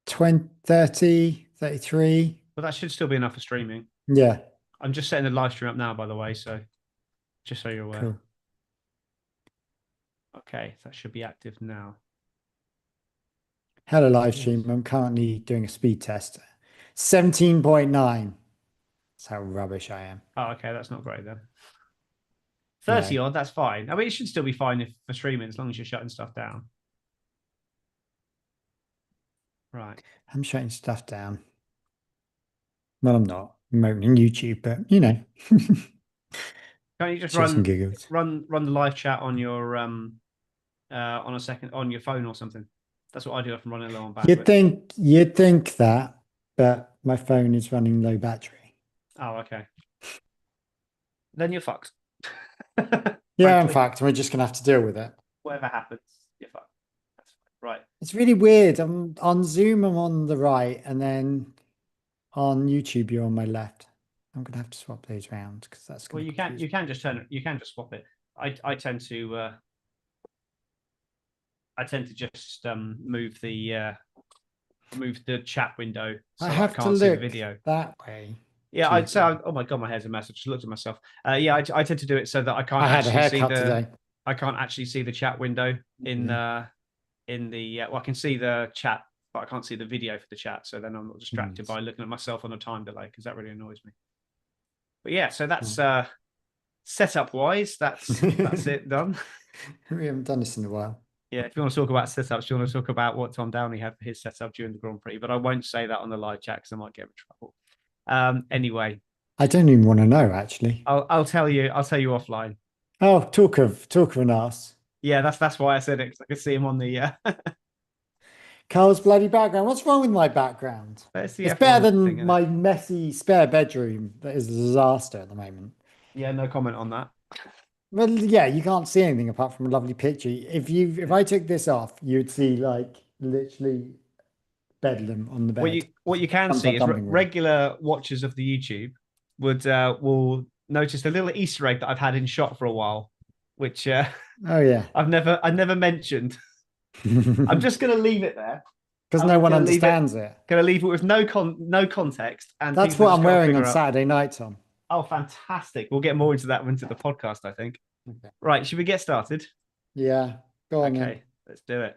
20, 30, 33. But that should still be enough for streaming. Yeah, I'm just setting the live stream up now, by the way, so just so you're aware. cool. Okay, that should be active now. Hello, live stream. I'm currently doing a speed test. 17.9. That's how rubbish I am. Oh, okay, that's not great then. No, 30 odd, that's fine. I mean, it should still be fine if for streaming as long as you're shutting stuff down. Right. I'm shutting stuff down. Well, I'm not. I'm opening YouTube, but you know. Can't you just Shits and giggles. run the live chat on your on a second on your phone or something? That's what I do if I'm running low on bandwidth. You'd think that, but my phone is running low battery. Oh, okay. Then you're fucked. Yeah, in fact, we're just gonna have to deal with it. Whatever happens, you're fucked. That's fine. Right. It's really weird. I'm on Zoom, I'm on the right, and then on YouTube, you're on my left. I'm gonna have to swap those around because that's Well, gonna you can just turn it. You can just swap it. I tend to just move the chat window so I have I to can't see the look video. that way. Yeah, I'd say, oh my god, my hair's a mess. I just looked at myself. Yeah, I tend to do it so that I can't I had a actually see haircut today. I can't actually see the chat window in the well, I can see the chat, but I can't see the video for the chat. So then I'm not distracted by looking at myself on a time delay because that really annoys me. But yeah, so that's setup wise, that's it done. We haven't done this in a while. Yeah, if you want to talk about setups, you want to talk about what Tom Downey had for his setup during the Grand Prix, but I won't say that on the live chat because I might get in trouble. Anyway, I don't even want to know actually. I'll tell you. I'll tell you offline. Oh, talk of an ass. Yeah, that's why I said it because I could see him on the. Carl's bloody background. What's wrong with my background? It's It's F1 better thing, than isn't it? my messy spare bedroom that is a disaster at the moment. Yeah, no comment on that. Well, yeah, you can't see anything apart from a lovely picture. If I took this off, you'd see like literally bedlam on the bed. What you can Comes see up is dumping room. regular watchers of the YouTube will notice a little Easter egg that I've had in shot for a while, which Oh yeah. I've never mentioned. I'm just going to leave it there. Because no one understands it. Going to leave it with no context, and That's people what just I'm gotta wearing on figure out. Saturday night, Tom. Oh, fantastic! We'll get more into that into the podcast, I think. Okay. Right, should we get started? Yeah. Go on then. Okay, let's do it.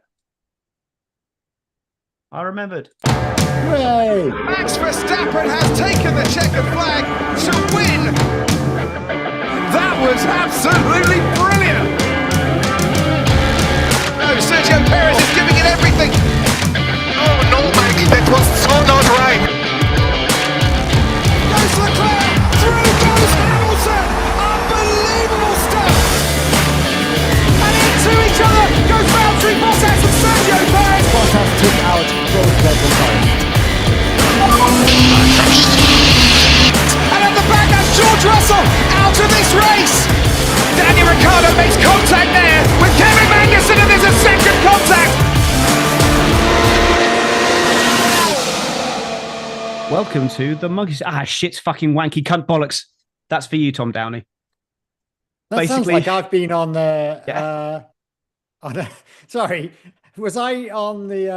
I remembered. Hooray! Max Verstappen has taken the checkered flag to win. That was absolutely brilliant. No, Sergio Perez is giving it everything. Oh no, Max, that was so not right. Goes Leclerc, through goes Hamilton. Unbelievable stuff. And into each other goes Valtteri Bottas and Sergio Perez. Bottas took out both legs and And at the back, that's George Russell out of this race. Daniel Ricciardo makes contact there with Kevin Magnussen, and there's a second contact. Welcome to the Monkeyseat. Shit's fucking wanky cunt bollocks. That's for you, Tom Downey. That sounds like I've been on the. Yeah. Sorry, was I on the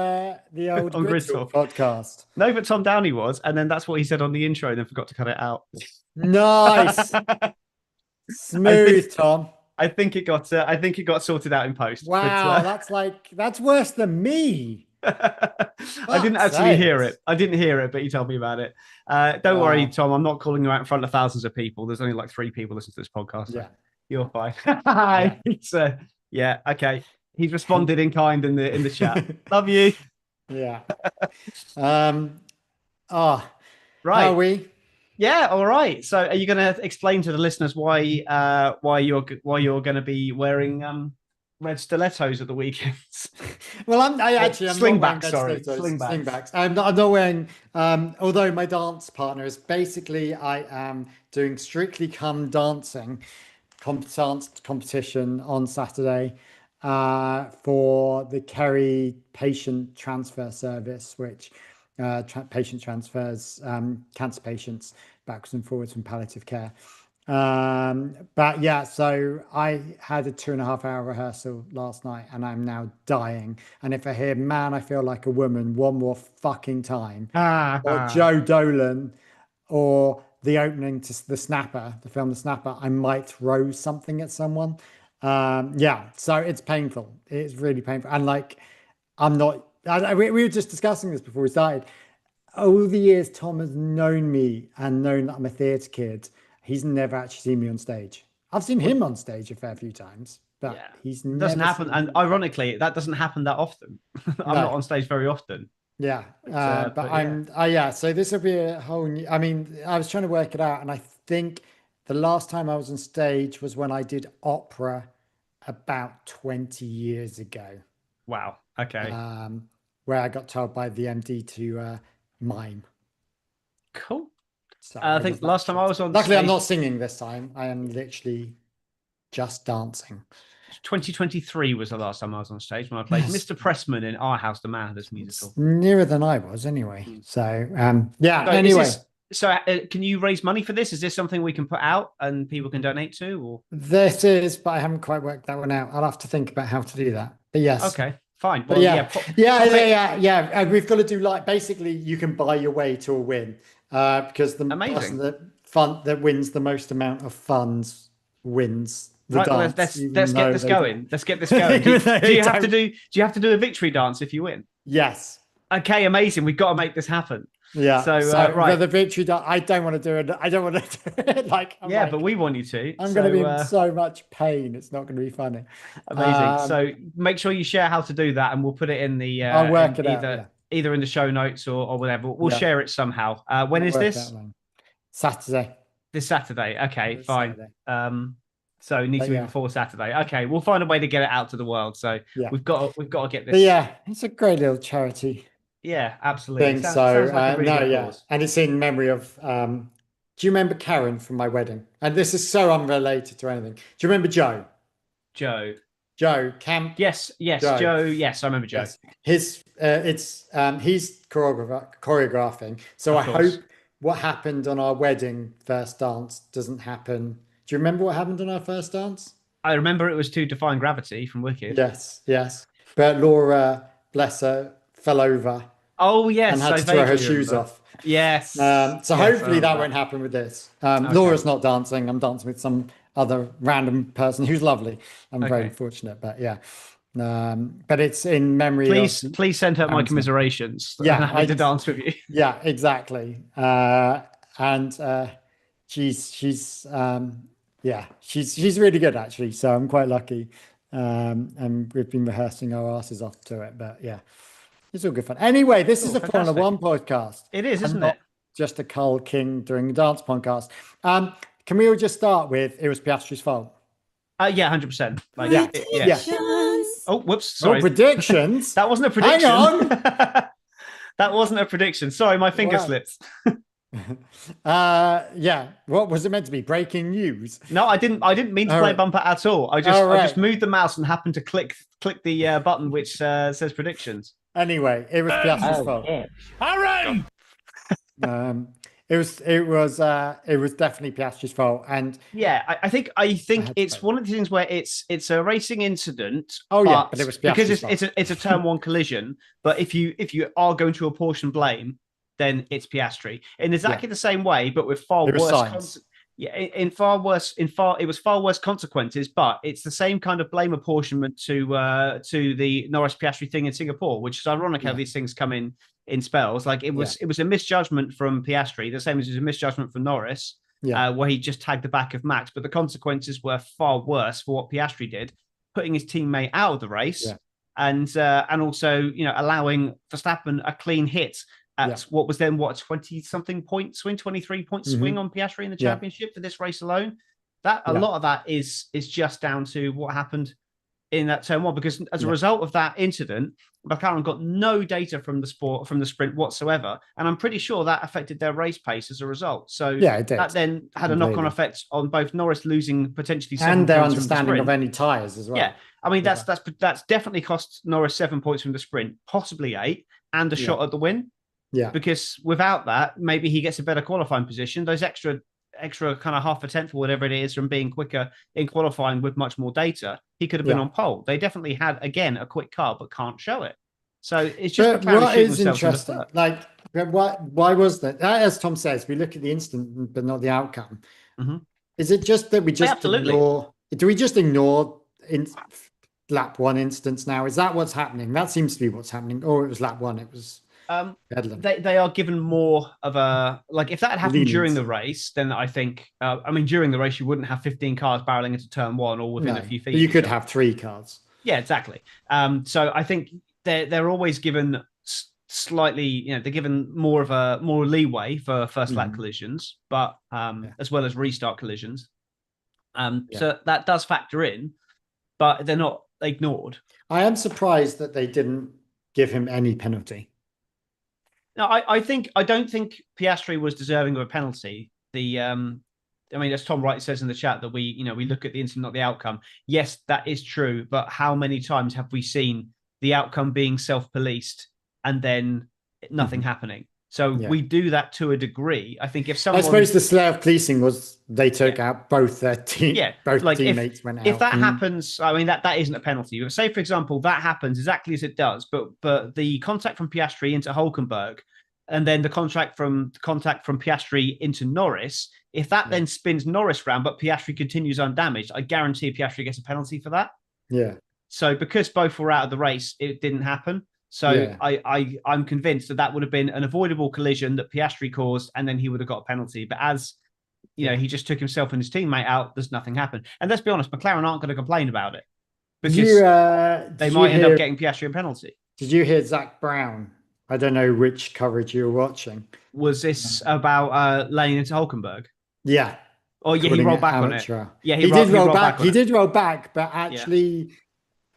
old On Gridtalk Gridtalk. podcast? No, but Tom Downey was, and then that's what he said on the intro, and then forgot to cut it out. Nice, smooth, Tom. I think it got sorted out in post. Wow, that's worse than me. I didn't actually hear it. I didn't hear it, but he told me about it. Don't worry, Tom. I'm not calling you out in front of thousands of people. There's only like 3 people listening to this podcast. So Yeah, you're fine. Yeah, okay. He's responded in kind in the chat. Love you. Yeah. Right. How are we? Yeah, all right. So, are you going to explain to the listeners why you're going to be wearing red stilettos at the weekends? Well, I'm Slingbacks. Sorry, slingbacks. I'm not wearing. Although my dance partner is basically, I am doing Strictly Come Dancing dance competition on Saturday for the Kerry patient transfer service, which patient transfers cancer patients backwards and forwards from palliative care. But yeah, so I had a 2.5 hour rehearsal last night and I'm now dying. And if I hear "Man, I Feel Like a Woman" one more fucking time, or Joe Dolan, or the opening to The Snapper, the film The Snapper, I might throw something at someone. Yeah, so it's painful. It's really painful. And like, I'm not, we were just discussing this before we started. All the years Tom has known me and known that I'm a theatre kid, he's never actually seen me on stage. I've seen him on stage a fair few times, but he's it doesn't never happen. seen And me. ironically, that doesn't happen that often. I'm No. not on stage very often. Yeah, But I'm. Yeah, so this will be a whole new. I mean, I was trying to work it out, and I think the last time I was on stage was when I did opera about 20 years ago, Wow. Okay. where I got told by the MD to mime. Cool. So I think last time I was on Luckily, I'm stage, not singing this time. I am literally just dancing. 2023 was the last time I was on stage when I played Mr. Pressman in Our House, the Madness musical. Nearer than I was, anyway. So, yeah. So anyway, can you raise money for this? Is this something we can put out and people can donate to? Or this is, but I haven't quite worked that one out. I'll have to think about how to do that. But yes. Okay, fine. Well, yeah. We've got to do like basically you can buy your way to a win, because the person that wins the most amount of funds wins the right, dance. Let's get this going. Let's get this going. Do you have to do a victory dance if you win? Yes. Okay, amazing. We've got to make this happen. Yeah. So right, the victory dance. I don't want to do it. I don't want to do it. but we want you to. I'm going to be in so much pain. It's not going to be funny. Amazing. So make sure you share how to do that, and we'll put it in the. I'll work it out. Either in the show notes or whatever. We'll share it somehow. When is this? Saturday. This Saturday. Okay, fine. Saturday. So it needs to be before Saturday. Okay, we'll find a way to get it out to the world. So we've got to get this. But yeah, it's a great little charity. Yeah, absolutely. Sounds like a really good cause. And it's in memory of. Do you remember Karen from my wedding? And this is so unrelated to anything. Do you remember Joe? Joe Camp. Yes, Joe. Yes, I remember Joe. Yes. He's choreographing. So I hope what happened on our wedding first dance doesn't happen. Do you remember what happened on our first dance? I remember it was to Define Gravity from Wicked. Yes. But Laura, bless her, fell over. Oh, yes. And had to throw her shoes off. Yes. So hopefully that won't happen with this. Laura's not dancing. I'm dancing with some other random person who's lovely. I'm very fortunate, but yeah. But it's in memory. Please send her my commiserations. Yeah, I'm happy to dance with you. Yeah, exactly. And she's really good actually. So I'm quite lucky. And we've been rehearsing our asses off to it. But yeah, it's all good fun. Anyway, this is a Formula One podcast. It is, isn't it? Just a Carl King doing a dance podcast. Can we all just start with it was Piastri's fault? Yeah, 100%. Like, yeah. Oh, whoops. Sorry. Oh, predictions. That wasn't a prediction. Hang on. That wasn't a prediction. Sorry, my finger slipped. What was it meant to be? Breaking news? No, I didn't mean to play bumper at all. I just moved the mouse and happened to click the button which says predictions. Anyway, it was Piastri's fault. Aaron! It was definitely Piastri's fault, and I think it's one of the things where it's a racing incident. But it was Piastri's because it's a turn one collision. But if you are going to apportion blame, then it's Piastri in exactly the same way, but with far worse. It was far worse consequences, but it's the same kind of blame apportionment to the Norris Piastri thing in Singapore, which is ironic how these things come in spells. Like it was a misjudgment from Piastri, the same as it was a misjudgment from Norris, where he just tagged the back of Max, but the consequences were far worse for what Piastri did, putting his teammate out of the race, and also allowing Verstappen a clean hit at what was then 20-something point swing, 23 point swing on Piastri in the championship for this race alone. A lot of that is just down to what happened in that turn one, because as a result of that incident, McLaren got no data from the sprint whatsoever, and I'm pretty sure that affected their race pace as a result. So that then had a knock-on effect on both Norris losing potentially 7 and their points understanding from the of any tyres as well. Yeah, I mean that's definitely cost Norris 7 points from the sprint, possibly 8, and a shot at the win. Yeah, because without that, maybe he gets a better qualifying position. Those extra extra kind of half a tenth or whatever it is from being quicker in qualifying with much more data, he could have been on pole. They definitely had, again, a quick car, but can't show it. So it's just McLaren what shooting is themselves in the interesting, foot. like, why was that? As Tom says, we look at the incident, but not the outcome. Is it just that we just absolutely. ignore? Do we just ignore in lap 1 instance now? Is that what's happening? That seems to be what's happening. Or it was lap 1. It was they are given more of a, like, if that had happened during the leniency. race, then I think during the race you wouldn't have 15 cars barreling into turn 1 or within a few feet. But you could have 3 cars. Yeah, exactly. So I think they're always given slightly, they're given more leeway for first lap collisions, but as well as restart collisions. So that does factor in, but they're not ignored. I am surprised that they didn't give him any penalty. No, I don't think Piastri was deserving of a penalty. As Tom Wright says in the chat that we look at the incident, not the outcome. Yes, that is true. But how many times have we seen the outcome being self-policed and then nothing happening? So we do that to a degree. I think if someone, I suppose the self-policing was they took out both their teammates went out. If that happens, that isn't a penalty. But say, for example, that happens exactly as it does, but the contact from Piastri into Hulkenberg, and then the contact from Piastri into Norris, if that then spins Norris round, but Piastri continues undamaged, I guarantee Piastri gets a penalty for that. Yeah. So because both were out of the race, it didn't happen. So I'm convinced that would have been an avoidable collision that Piastri caused, and then he would have got a penalty. But as he just took himself and his teammate out, there's nothing happened. And let's be honest, McLaren aren't going to complain about it because they might end up getting Piastri a penalty. Did you hear Zach Brown? I don't know which coverage you were watching. Was this about laying into Hulkenberg? Yeah. Oh, yeah, he rolled back on it. Yeah, he did roll back. He did roll back, but actually,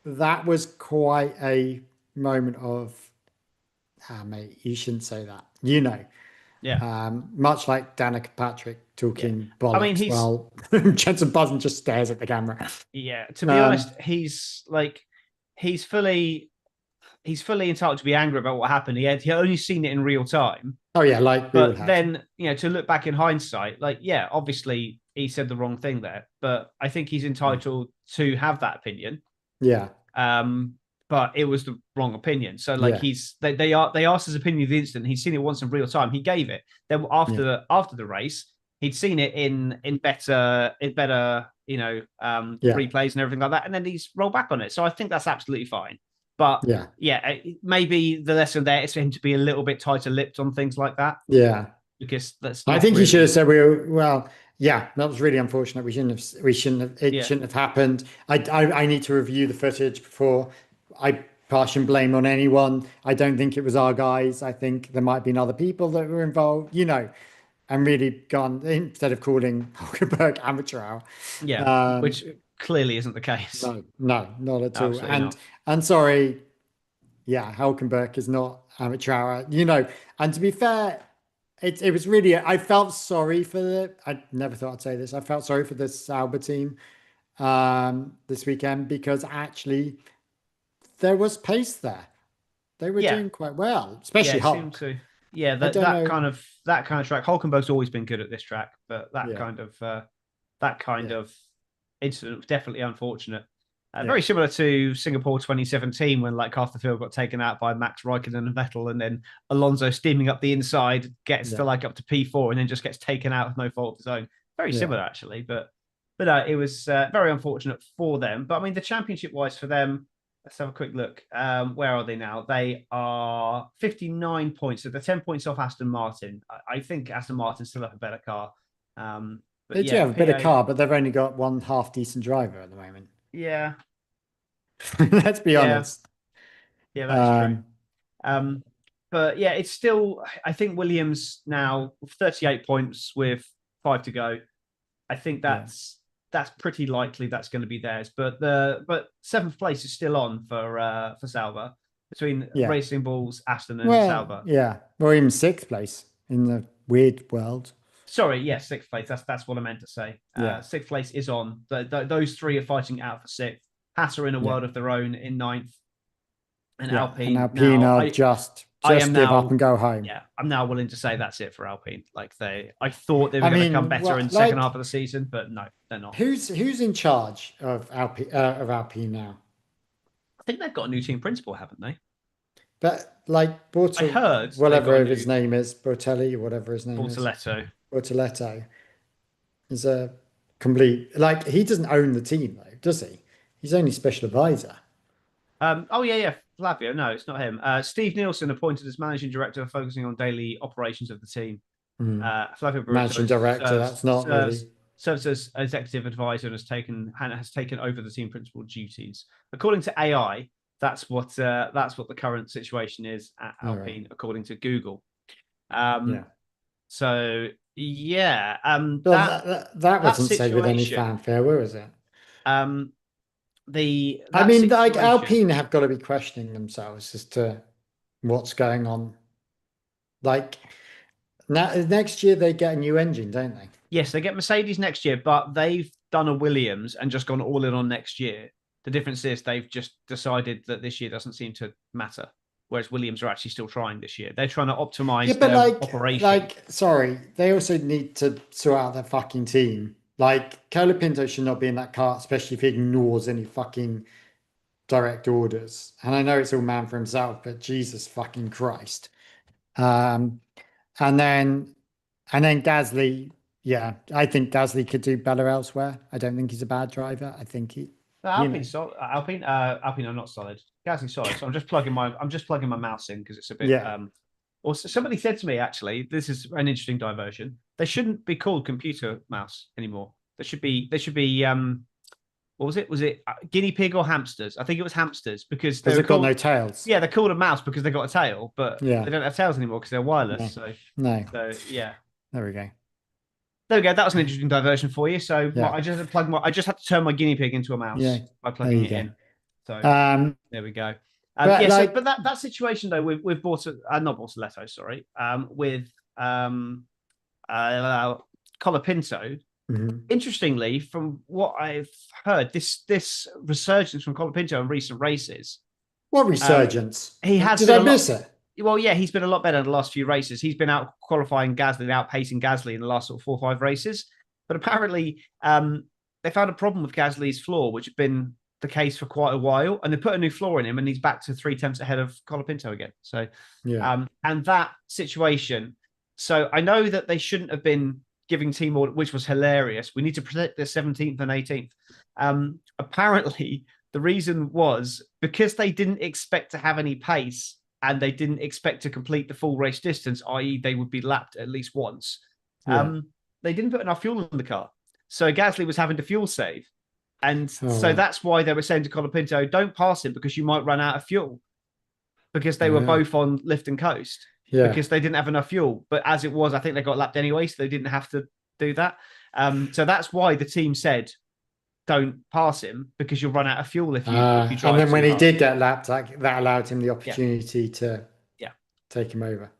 that was quite a moment of, mate, you shouldn't say that. Yeah. Much like Danica Patrick talking bollocks. Jensen Button just stares at the camera. Yeah. To be honest, he's fully entitled to be angry about what happened. He had only seen it in real time. Oh yeah, but then to look back in hindsight, obviously he said the wrong thing there, but I think he's entitled to have that opinion. Yeah. But it was the wrong opinion. So they asked his opinion of the incident. He'd seen it once in real time. He gave it. Then after the race, he'd seen it in better replays and everything like that, and then he's rolled back on it. So I think that's absolutely fine. But maybe the lesson there is for him to be a little bit tighter-lipped on things like that. Yeah, because that's. I think he should have said that was really unfortunate. It shouldn't have happened. I need to review the footage before I pass blame on anyone. I don't think it was our guys. I think there might have been other people that were involved. And really gone instead of calling Hulkenberg amateur hour. Yeah, which clearly isn't the case. No, not at all. And sorry, Hulkenberg is not amateur hour. And to be fair, it was really, I felt sorry for I never thought I'd say this. I felt sorry for the Sauber team this weekend because actually there was pace there. They were doing quite well, especially Hulk. Yeah, that kind of track. Hulkenberg's always been good at this track, but that kind of incident was definitely unfortunate. Very similar to Singapore 2017 when half the field got taken out by Max Raikkonen and Vettel, and then Alonso steaming up the inside gets to up to P4 and then just gets taken out with no fault of his own. Very similar actually, but it was very unfortunate for them. But the championship wise for them, let's have a quick look. Where are they now? They are 59 points. So they're 10 points off Aston Martin. I think Aston Martin still have a better car. They do have a better car, but they've only got one half decent driver at the moment. Yeah. Let's be honest. Yeah, that's true. But it's still, I think Williams now 38 points with 5 to go. I think that's pretty likely that's going to be theirs. But 7th place is still on for Sauber between Racing Bulls, Aston, and Sauber. Yeah, or even 6th place in the weird world. Sorry, 6th place. That's what I meant to say. 6th place is on. Those 3 are fighting out for 6th. Haas are in a world of their own in 9th, and Alpine are just just give up and go home. Yeah, I'm now willing to say that's it for Alpine. Like I thought they were I going to mean, come better well, in the like- second half of the season, but no, they're not. Who's in charge of Alpine now? I think they've got a new team principal, haven't they? But like I heard they've whatever got a his new- name is, Bortelli or whatever his name Bortoletto. is, Bortoletto, is a complete, like, he doesn't own the team though, does he? He's only special advisor. Oh yeah, Flavio. No, it's not him. Steve Nielsen appointed as managing director, focusing on daily operations of the team. Flavio Barreto Managing director, that's not really. Serves as executive advisor and has taken over the team principal duties. According to AI, that's what the current situation is at Alpine, according to Google. So yeah, that wasn't said with any fanfare, where was it? Like Alpine have got to be questioning themselves as to what's going on. Like next year they get a new engine, don't they? Yes, they get Mercedes next year, but they've done a Williams and just gone all in on next year. The difference is they've just decided that this year doesn't seem to matter, whereas Williams are actually still trying this year. They're trying to optimize their operation. Sorry, they also need to sort out their fucking team. Like, Colapinto should not be in that car, especially if he ignores any fucking direct orders. And I know it's all man for himself, but Jesus fucking Christ. And then Gasly, yeah, I think Gasly could do better elsewhere. I don't think he's a bad driver. I think he. Alpine are not solid. Gasly's solid. So I'm just plugging my mouse in because it's a bit. Also, somebody said to me, actually, this is an interesting diversion. They shouldn't be called computer mouse anymore. They should be. What was it? Was it guinea pig or hamsters? I think it was hamsters because they've got no tails. Yeah, they're called a mouse because they got a tail, but they don't have tails anymore because they're wireless. No. So yeah. There we go. There we go. That was an interesting diversion for you. So I just had to turn my guiney pig into a mouse by plugging it in. So there we go. But that situation though with not Bortoletto, sorry, with Colapinto. Interestingly, from what I've heard, this resurgence from Colapinto in recent races. What resurgence? He has. Did I miss it? Well, yeah, he's been a lot better in the last few races. He's been out qualifying Gasly, outpacing Gasly in the last sort of 4 or 5 races. But apparently, they found a problem with Gasly's floor, which had been the case for quite a while, and they put a new floor in him, and he's back to 3 tenths ahead of Colapinto again. So, and that situation. So I know that they shouldn't have been giving team order, which was hilarious. We need to protect the 17th and 18th. Apparently, the reason was because they didn't expect to have any pace. And they didn't expect to complete the full race distance, i.e. they would be lapped at least once. They didn't put enough fuel in the car. So Gasly was having to fuel save. And so that's why they were saying to Colapinto, don't pass him because you might run out of fuel. Because they were both on lift and coast. Because they didn't have enough fuel. But as it was, I think they got lapped anyway, so they didn't have to do that. So that's why the team said, don't pass him because you'll run out of fuel if you drive. And then when he did get lapped, that allowed him the opportunity to take him over.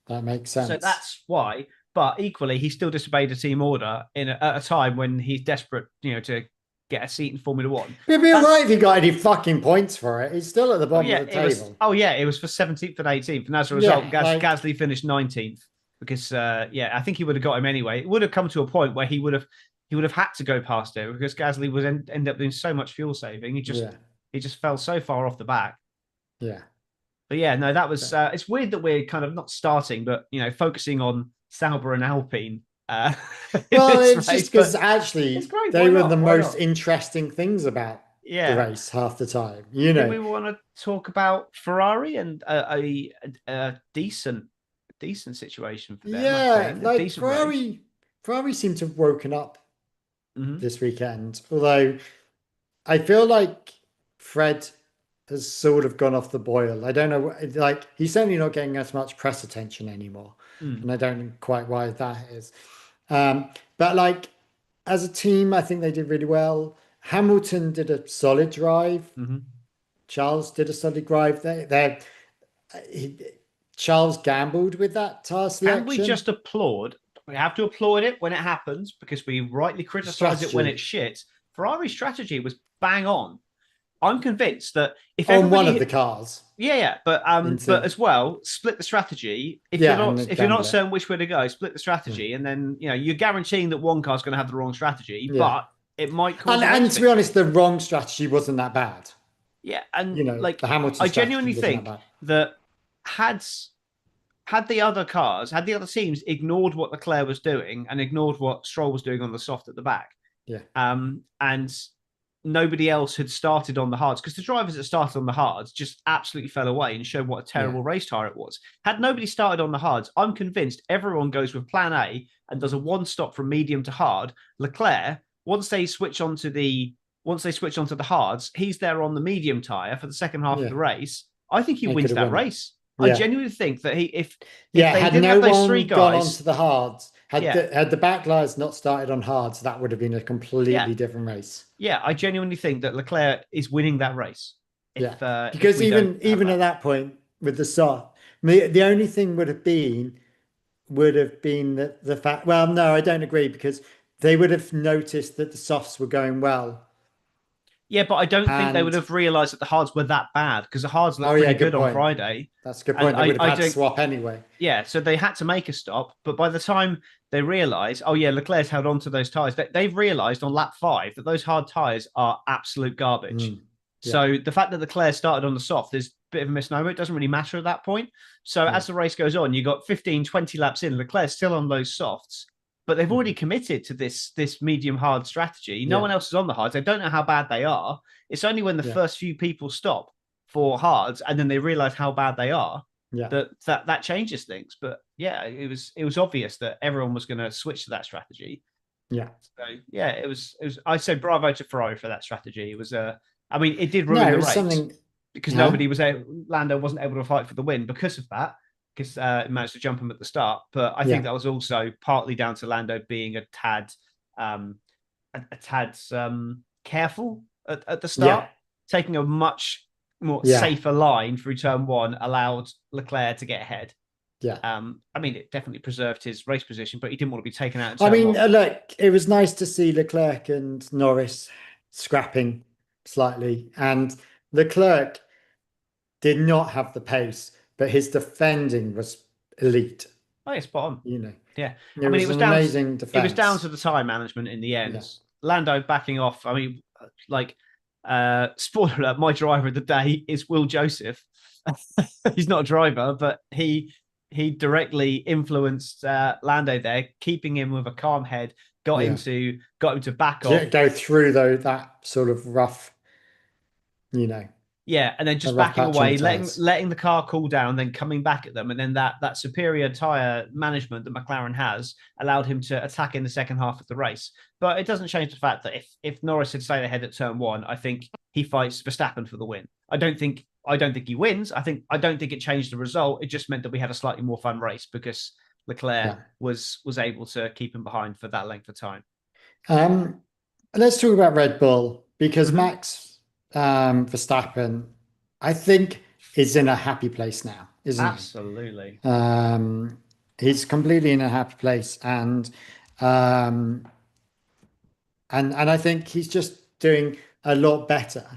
That makes sense. So that's why. But equally, he still disobeyed a team order at a time when he's desperate, to get a seat in Formula One. It'd be all right if he got any fucking points for it. He's still at the bottom of the table. It was for 17th and 18th. And as a result, Gasly finished 19th because, I think he would have got him anyway. It would have come to a point where he would have had to go past it because Gasly was end up doing so much fuel saving. He just fell so far off the back. Yeah. But that was, it's weird that we're kind of not starting, but, focusing on Sauber and Alpine. Well, it's just because actually they were the most interesting things about the race half the time. Do we want to talk about Ferrari and a decent situation for them? Yeah, like Ferrari seemed to have woken up this weekend. Although I feel like Fred has sort of gone off the boil. I don't know, like he's certainly not getting as much press attention anymore. And I don't know quite why that is. But like as a team, I think they did really well. Hamilton did a solid drive. Charles did a solid drive. Charles gambled with that tire selection. And we just applaud. We have to applaud it when it happens because we rightly criticize it when it's shit. Ferrari's strategy was bang on. I'm convinced that if on everybody one of the cars. yeah, but as well, split the strategy. If you're not certain which way to go, split the strategy, and then you're guaranteeing that one car's going to have the wrong strategy, but it might cause. And to be honest, the wrong strategy wasn't that bad. Yeah, and the Hamilton. I genuinely think that had the other teams ignored what Leclerc was doing and ignored what Stroll was doing on the soft at the back, and nobody else had started on the hards, because the drivers that started on the hards just absolutely fell away and showed what a terrible race tire it was. Had nobody started on the hards, I'm convinced everyone goes with plan A and does a one stop from medium to hard. Leclerc, once they switch onto the hards, he's there on the medium tire for the second half of the race. I think he wins that race. I genuinely think that if they had didn't no have those one three guys gone onto the hards, had the backlights not started on hards, that would have been a completely different race. Yeah, I genuinely think that Leclerc is winning that race. Because even at that point with the soft, the only thing would have been the fact. Well, no, I don't agree, because they would have noticed that the softs were going well. Yeah, but I don't think they would have realised that the hards were that bad, because the hards looked pretty good on Friday. That's a good point. They would have had to swap anyway. Yeah, so they had to make a stop. But by the time they realised, Leclerc's held on to those tyres, they've realised on lap 5 that those hard tyres are absolute garbage. So the fact that Leclerc started on the soft is a bit of a misnomer. It doesn't really matter at that point. So as the race goes on, you got 15, 20 laps in, Leclerc's still on those softs. But they've already committed to this medium hard strategy. No one else is on the hards. They don't know how bad they are. It's only when the first few people stop for hards and then they realize how bad they are that changes things. But it was obvious that everyone was going to switch to that strategy. Yeah. So it was. I say bravo to Ferrari for that strategy. It was it did ruin the race because Lando wasn't able to fight for the win because of that. Because it managed to jump him at the start, but I think that was also partly down to Lando being a tad careful at the start, taking a much more safer line through turn 1 allowed Leclerc to get ahead. It definitely preserved his race position, but he didn't want to be taken out. Look, it was nice to see Leclerc and Norris scrapping slightly, and Leclerc did not have the pace, but his defending was elite. Oh, yeah, spot on. It was amazing defense. It was down to the tire management in the end. Lando backing off. Spoiler alert, my driver of the day is Will Joseph. He's not a driver, but he directly influenced Lando there, keeping him with a calm head, got him to back off. Go through that sort of rough, Yeah, and then just backing away, letting the car cool down, then coming back at them, and then that superior tyre management that McLaren has allowed him to attack in the second half of the race. But it doesn't change the fact that if Norris had stayed ahead at turn 1, I think he fights Verstappen for the win. I don't think he wins. I don't think it changed the result. It just meant that we had a slightly more fun race because Leclerc was able to keep him behind for that length of time. Let's talk about Red Bull, because Max Verstappen, I think, is in a happy place now, isn't he? Absolutely. He's completely in a happy place, and I think he's just doing a lot better.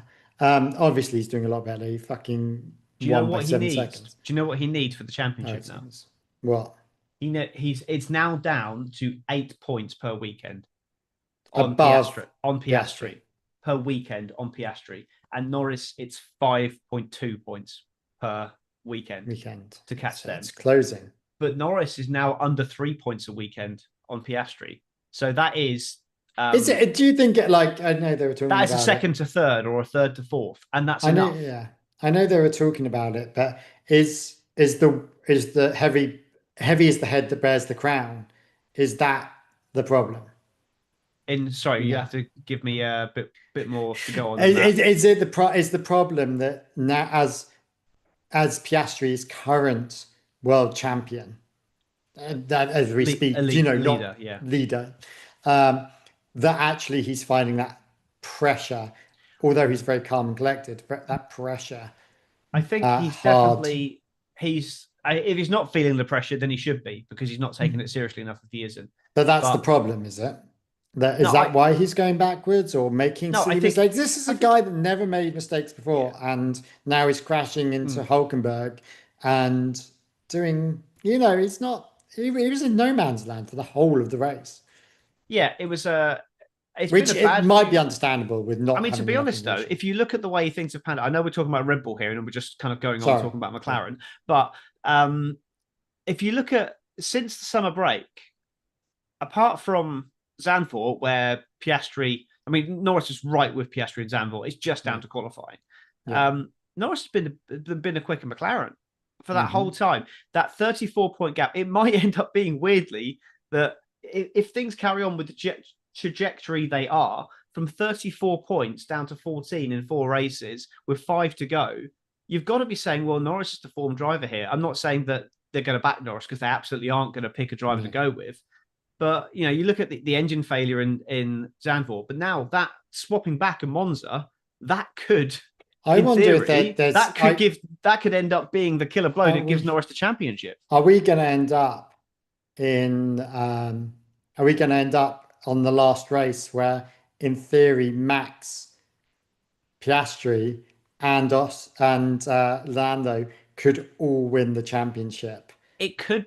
Obviously, he's doing a lot better. He fucking won by 7 seconds. Do you know what he needs for the championship now? What? It's now down to 8 points per weekend on Piastri. Per weekend on Piastri, and Norris, it's 5.2 points per weekend to catch them. It's closing. But Norris is now under 3 points a weekend on Piastri. So that is. Is it? Do you think I know they were talking about that is a second to third or a third to fourth, and that's enough. Yeah, I know they were talking about it, but is the heavy is the head that bears the crown? Is that the problem? You have to give me a bit more to go on. Is the problem that now, as Piastri is current world champion, that as we speak, leader, that actually he's finding that pressure, although he's very calm and collected, but that pressure. I think if he's not feeling the pressure, then he should be, because he's not taking it seriously enough if he isn't. But that's the problem, is it? Is that why he's going backwards or making silly mistakes? This is a guy that never made mistakes before, and now he's crashing into Hulkenberg and doing, he's not, he was in no man's land for the whole of the race. Yeah, it was which it might be understandable with not. I mean, to be honest, though, if you look at the way things have panned out, I know we're talking about Red Bull here, and we're just kind of going on talking about McLaren, but if you look at since the summer break, apart from Zandvoort, where Piastri, I mean, Norris is right with Piastri and Zandvoort. It's just down to qualifying. Norris has been a quicker McLaren for that whole time. That 34-point gap, it might end up being weirdly that if things carry on with the trajectory they are, from 34 points down to 14 in 4 races with 5 to go, you've got to be saying, well, Norris is the form driver here. I'm not saying that they're going to back Norris because they absolutely aren't going to pick a driver to go with. But, you look at the engine failure in Zandvoort, but now that swapping back in Monza, that could, that could end up being the killer blow that gives Norris the championship. Are we going to end up on the last race where, in theory, Max, Piastri, and Lando could all win the championship?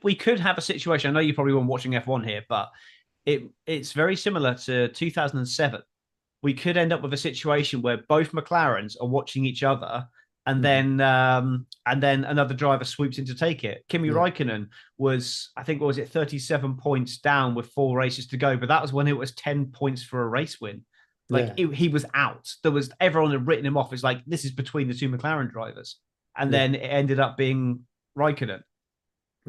We could have a situation. I know you probably weren't watching F1 here, but it's very similar to 2007. We could end up with a situation where both McLarens are watching each other, and then another driver swoops in to take it. Kimi Räikkönen was, I think, 37 points down with 4 races to go, but that was when it was 10 points for a race win. He was out. Everyone had written him off as like, this is between the 2 McLaren drivers, and then it ended up being Räikkönen.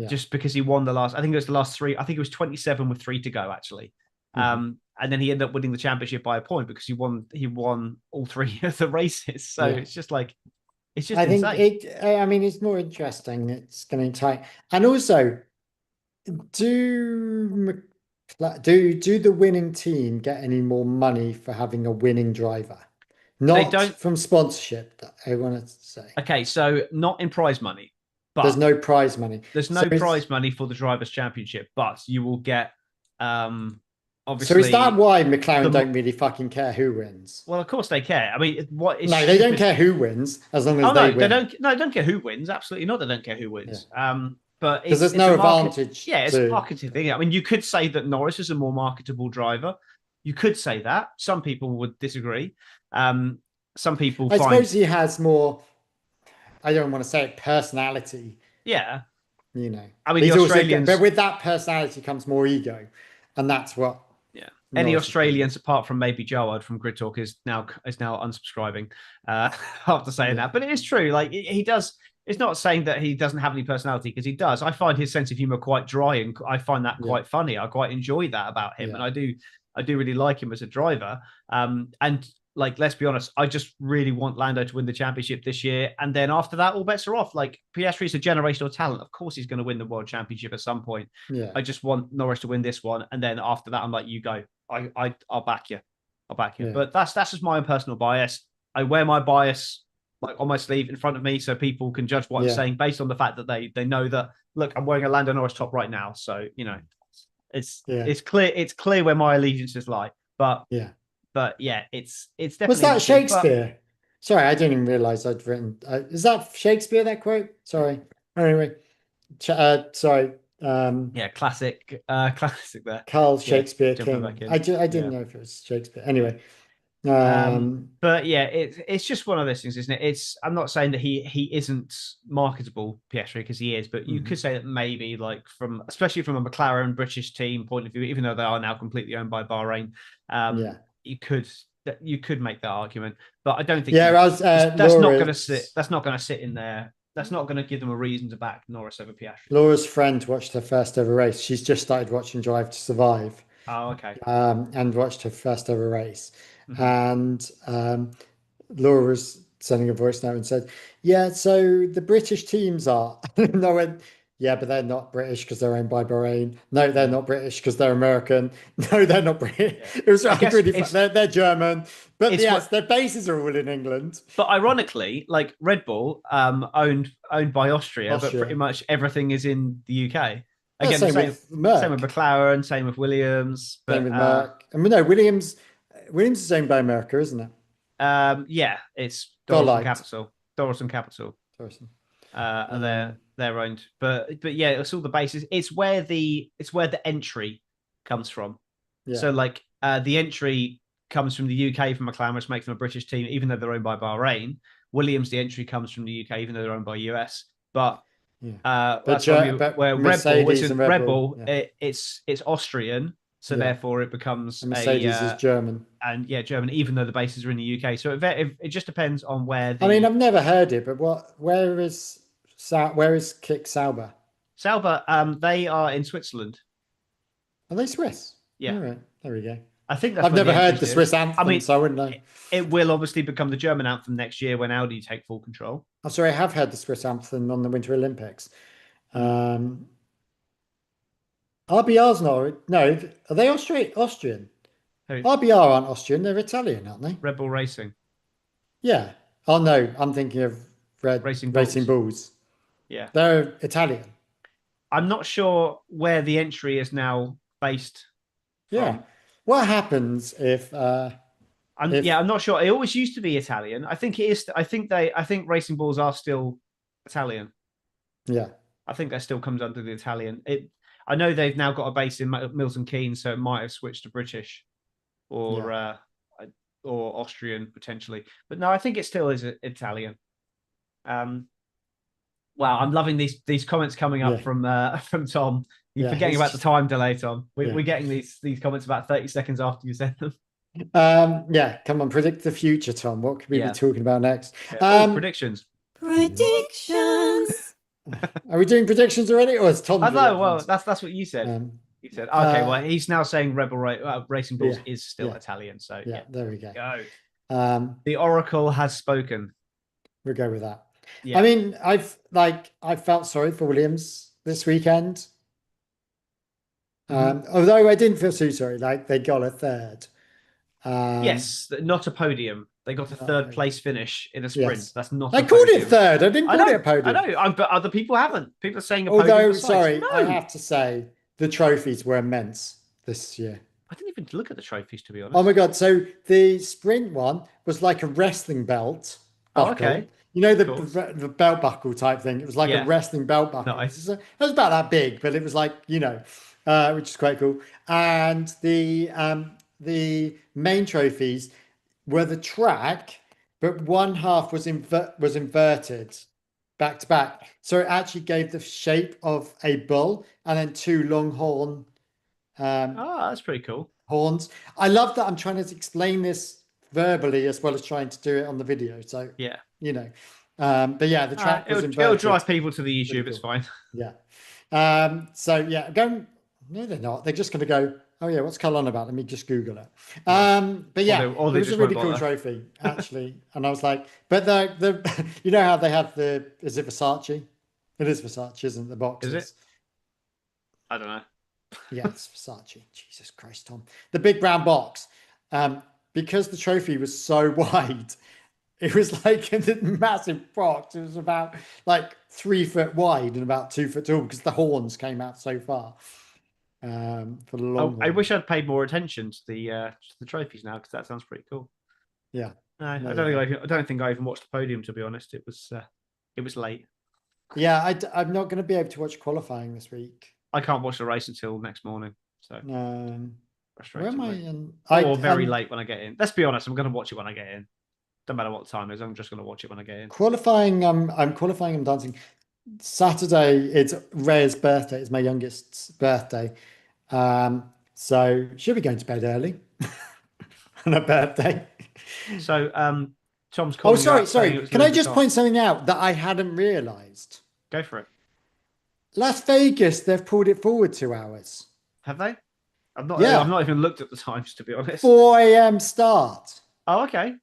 Just because he won the last 3. I think it was 27 with 3 to go, actually. And then he ended up winning the championship by a point because he won all 3 of the races. So it's just like, it's just insane. It's more interesting. It's going to tight. And also, do the winning team get any more money for having a winning driver? Not from sponsorship, I wanted to say. Okay, so not in prize money. But there's no prize money. There's no prize money for the Drivers' Championship, but you will get, obviously... So is that why McLaren don't really fucking care who wins? Well, of course they care. I mean, they don't care who wins as long as they win. They don't care who wins. Absolutely not. They don't care who wins. But because there's no advantage. It's a marketing thing. I mean, you could say that Norris is a more marketable driver. You could say that. Some people would disagree. Some people I suppose he has more... I don't want to say it, personality. Yeah. I mean, the Australians... but with that personality comes more ego. And that's what... Yeah. Any Australians, apart from maybe Joad from Grid Talk, is now unsubscribing after saying that. But it is true. Like, he does... It's not saying that he doesn't have any personality, because he does. I find his sense of humor quite dry, and I find that quite funny. I quite enjoy that about him. And I do really like him as a driver. And... like, let's be honest, I just really want Lando to win the championship this year. And then after that, all bets are off. Like, Piastri is a generational talent. Of course, he's going to win the world championship at some point. Yeah. I just want Norris to win this one. And then after that, I'm like, you go. I'll back you. I'll back you. Yeah. But that's just my own personal bias. I wear my bias like on my sleeve in front of me so people can judge what I'm saying based on the fact that they know that, look, I'm wearing a Lando Norris top right now. So, it's clear where my allegiances lie. But it's definitely... Was that Shakespeare? Sorry, I didn't even realize I'd written... is that Shakespeare, that quote? Sorry. Anyway. Sorry. Classic there. Carl Shakespeare King. I didn't know if it was Shakespeare. Anyway. But yeah, it's just one of those things, isn't it? I'm not saying that he isn't marketable, Piastri, because he is, but you could say that maybe, like, especially from a McLaren British team point of view, even though they are now completely owned by Bahrain, you could make that argument, but I don't think that's not going to sit. That's not going to sit in there. That's not going to give them a reason to back Norris over Piastri. Laura's friend watched her first ever race. She's just started watching Drive to Survive. Oh, okay. And watched her first ever race, and Laura was sending a voice note and said, "Yeah, so the British teams are." No one. Yeah, but they're not British because they're owned by Bahrain. No, they're not British because they're American. No, they're not British. Yeah. It was really fun. They're German, but their bases are all in England. But ironically, like Red Bull, owned by Austria, but pretty much everything is in the UK. Again, same the same, with Merck. same with McLaren, same with Williams. But, Same with Merck. I mean, no, Williams is owned by America, isn't it? yeah, it's Dollite. Doris and Capital. Thorson. They're owned, but yeah, it's all the bases. It's where the entry comes from. Yeah. So like the entry comes from the UK from McLaren, which makes them a British team, even though they're owned by Bahrain. Williams, the entry comes from the UK, even though they're owned by US. But that's where Red Bull, it's Austrian, so therefore it becomes and Mercedes is German. And German, even though the bases are in the UK. So it just depends on where. I mean, I've never heard it, but where is Kick Sauber? Sauber, they are in Switzerland. Are they Swiss? Yeah. All right, there we go. I think that's I've never heard the Swiss anthem, so I wouldn't know. It will obviously become the German anthem next year when Audi take full control. I'm sorry, I have heard the Swiss anthem on the Winter Olympics. RBR's not. No, are they Austrian? Who? RBR aren't Austrian. They're Italian, aren't they? Red Bull Racing. Yeah. Oh no, I'm thinking of Racing Bulls. Yeah, they're Italian. I'm not sure where the entry is now based. Yeah. What happens if? I'm not sure. It always used to be Italian. I think it is. I think Racing Bulls are still Italian. Yeah. I think that still comes under the Italian. I know they've now got a base in Milton Keynes, so it might have switched to British or Austrian potentially. But no, I think it still is Italian. Wow, I'm loving these comments coming up from Tom. You're forgetting about the time delay, Tom. We're getting these comments about 30 seconds after you send them. Come on, predict the future, Tom. What could we be talking about next? Predictions. Are we doing predictions already, or is Tom? I know. Well, that's what you said. You said okay. Well, he's now saying Rebel Racing Bulls is still Italian. So there we go. The Oracle has spoken. We'll go with that. Yeah. I mean, I felt sorry for Williams this weekend. Although I didn't feel too sorry, like they got a third. Yes, not a podium. They got a third place finish in a sprint. Yes. That's not. I called it third. I didn't call it a podium. I know, but other people haven't. People are saying a podium. Although, sorry, I have to say the trophies were immense this year. I didn't even look at the trophies, to be honest. Oh my god! So the sprint one was like a wrestling belt. Oh, okay. You know the belt buckle type thing. It was like a wrestling belt buckle. Nice. It was about that big, but it was like which is quite cool. And the main trophies were the track, but one half was inverted back to back, so it actually gave the shape of a bull and then two long horn. That's pretty cool. Horns. I love that I'm trying to explain this verbally as well as trying to do it on the video. So but yeah, the track was inverted. It'll drive people to the YouTube. It's fine. Yeah. No, they're not. They're just going to go, oh yeah, what's Carl on about? Let me just Google it. But yeah, it was a really cool trophy, actually. And I was like, but the you know how they have is it Versace? It is Versace, isn't it? The boxes. Is it? I don't know. Yeah, it's Versace. Jesus Christ, Tom. The big brown box. Because the trophy was so wide, it was like a massive box. It was about like 3 foot wide and about 2 foot tall because the horns came out so far. For the long. I wish I'd paid more attention to the trophies now because that sounds pretty cool. Yeah. No, I don't think I even watched the podium, to be honest. It was late. Yeah, I'm not going to be able to watch qualifying this week. I can't watch the race until next morning. So where am I? Or very late when I get in. Let's be honest, I'm going to watch it when I get in. Don't matter what the time is. I'm just going to watch it when I get in. Qualifying. I'm qualifying and dancing. Saturday, it's Rhea's birthday. It's my youngest's birthday. So she'll be going to bed early on her birthday. So Tom's calling. Oh, sorry. Can I just point something out that I hadn't realised? Go for it. Las Vegas, they've pulled it forward 2 hours. Have they? I've not even looked at the times, to be honest. 4 a.m. start. Oh, okay.